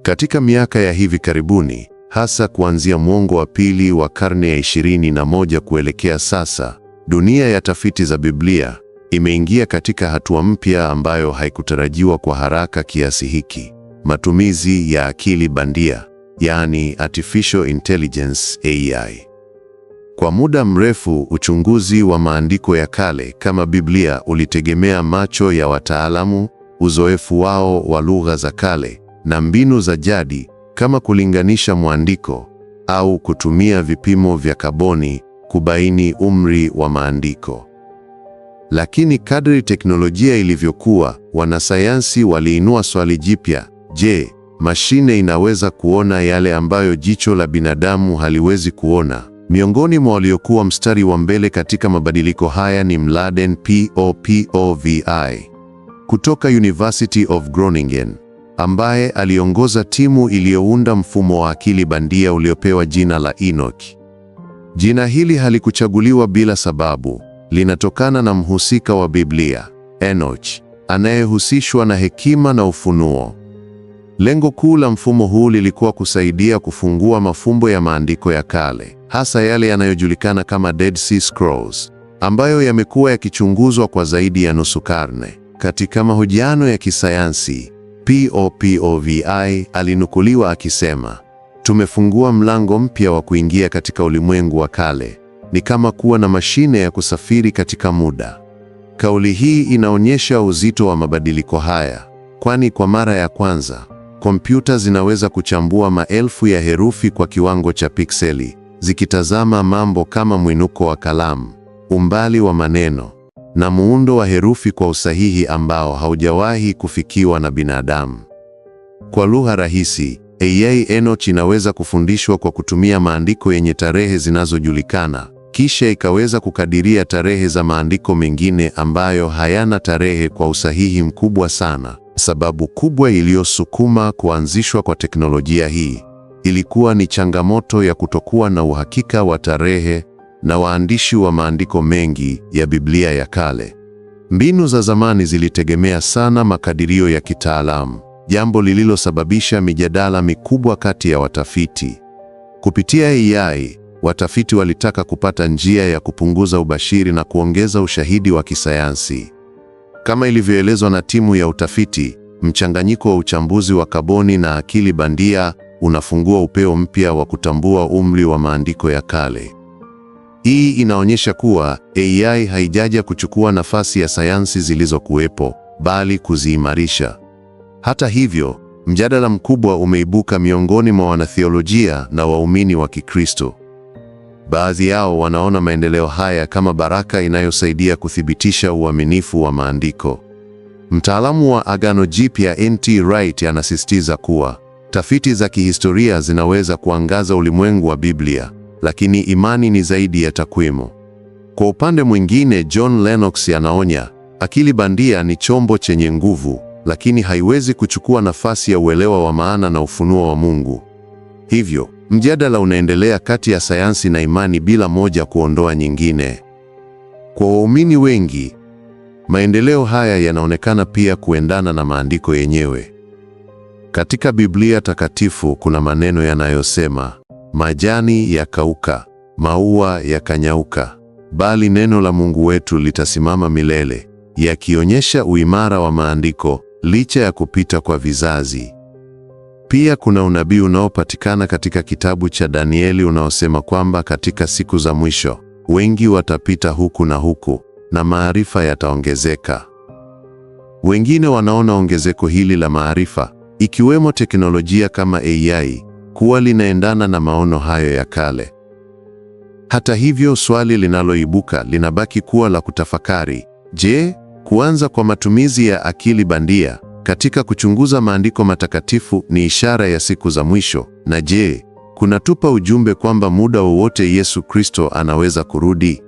Katika miaka ya hivi karibuni, hasa kuanzia mwongo wa pili wa karne ya 21 kuelekea sasa, dunia ya tafiti za Biblia imeingia katika hatua mpya ambayo haikutarajiwa kwa haraka kiasi hiki: matumizi ya akili bandia, yaani Artificial Intelligence AI. Kwa muda mrefu, uchunguzi wa maandiko ya kale kama Biblia ulitegemea macho ya wataalamu, uzoefu wao wa lugha za kale na mbinu za jadi kama kulinganisha mwandiko au kutumia vipimo vya kaboni kubaini umri wa maandiko. Lakini kadri teknolojia ilivyokuwa, wanasayansi waliinua swali jipya: je, mashine inaweza kuona yale ambayo jicho la binadamu haliwezi kuona? Miongoni mwa waliokuwa mstari wa mbele katika mabadiliko haya ni Mladen Popovi kutoka University of Groningen, ambaye aliongoza timu iliyounda mfumo wa akili bandia uliopewa jina la Enoch. Jina hili halikuchaguliwa bila sababu. Linatokana na mhusika wa Biblia, Enoch, anayehusishwa na hekima na ufunuo. Lengo kuu la mfumo huu lilikuwa kusaidia kufungua mafumbo ya maandiko ya kale, hasa yale yanayojulikana kama Dead Sea Scrolls, ambayo yamekuwa yakichunguzwa kwa zaidi ya nusu karne. Katika mahojiano ya kisayansi, Popovi alinukuliwa akisema, "Tumefungua mlango mpya wa kuingia katika ulimwengu wa kale. Ni kama kuwa na mashine ya kusafiri katika muda." Kauli hii inaonyesha uzito wa mabadiliko haya, kwani kwa mara ya kwanza, kompyuta zinaweza kuchambua maelfu ya herufi kwa kiwango cha pikseli, zikitazama mambo kama mwinuko wa kalamu, umbali wa maneno, na muundo wa herufi kwa usahihi ambao haujawahi kufikiwa na binadamu. Kwa lugha rahisi, AI Enoch inaweza kufundishwa kwa kutumia maandiko yenye tarehe zinazojulikana, kisha ikaweza kukadiria tarehe za maandiko mengine ambayo hayana tarehe kwa usahihi mkubwa sana. Sababu kubwa iliyosukuma kuanzishwa kwa teknolojia hii ilikuwa ni changamoto ya kutokuwa na uhakika wa tarehe na waandishi wa maandiko mengi ya Biblia ya kale. Mbinu za zamani zilitegemea sana makadirio ya kitaalamu, jambo lililosababisha mijadala mikubwa kati ya watafiti. Kupitia AI, watafiti walitaka kupata njia ya kupunguza ubashiri na kuongeza ushahidi wa kisayansi. Kama ilivyoelezwa na timu ya utafiti, mchanganyiko wa uchambuzi wa kaboni na akili bandia unafungua upeo mpya wa kutambua umri wa maandiko ya kale. Hii inaonyesha kuwa AI haijaja kuchukua nafasi ya sayansi zilizokuwepo, bali kuziimarisha. Hata hivyo, mjadala mkubwa umeibuka miongoni mwa wanatheolojia na waumini wa Kikristo. Baadhi yao wanaona maendeleo haya kama baraka inayosaidia kuthibitisha uaminifu wa maandiko. Mtaalamu wa Agano Jipya N.T. Wright anasisitiza kuwa tafiti za kihistoria zinaweza kuangaza ulimwengu wa Biblia, lakini imani ni zaidi ya takwimu. Kwa upande mwingine, John Lennox anaonya, akili bandia ni chombo chenye nguvu, lakini haiwezi kuchukua nafasi ya uelewa wa maana na ufunuo wa Mungu. Hivyo, mjadala unaendelea kati ya sayansi na imani bila moja kuondoa nyingine. Kwa waumini wengi, maendeleo haya yanaonekana pia kuendana na maandiko yenyewe. Katika Biblia takatifu kuna maneno yanayosema, majani yakauka, maua yakanyauka, bali neno la Mungu wetu litasimama milele, yakionyesha uimara wa maandiko licha ya kupita kwa vizazi. Pia kuna unabii unaopatikana katika kitabu cha Danieli unaosema kwamba katika siku za mwisho, wengi watapita huku na huku, na maarifa yataongezeka. Wengine wanaona ongezeko hili la maarifa, ikiwemo teknolojia kama AI, kuwa linaendana na maono hayo ya kale. Hata hivyo, swali linaloibuka linabaki kuwa la kutafakari. Je, kuanza kwa matumizi ya akili bandia katika kuchunguza maandiko matakatifu ni ishara ya siku za mwisho? Na je, kunatupa ujumbe kwamba muda wowote Yesu Kristo anaweza kurudi?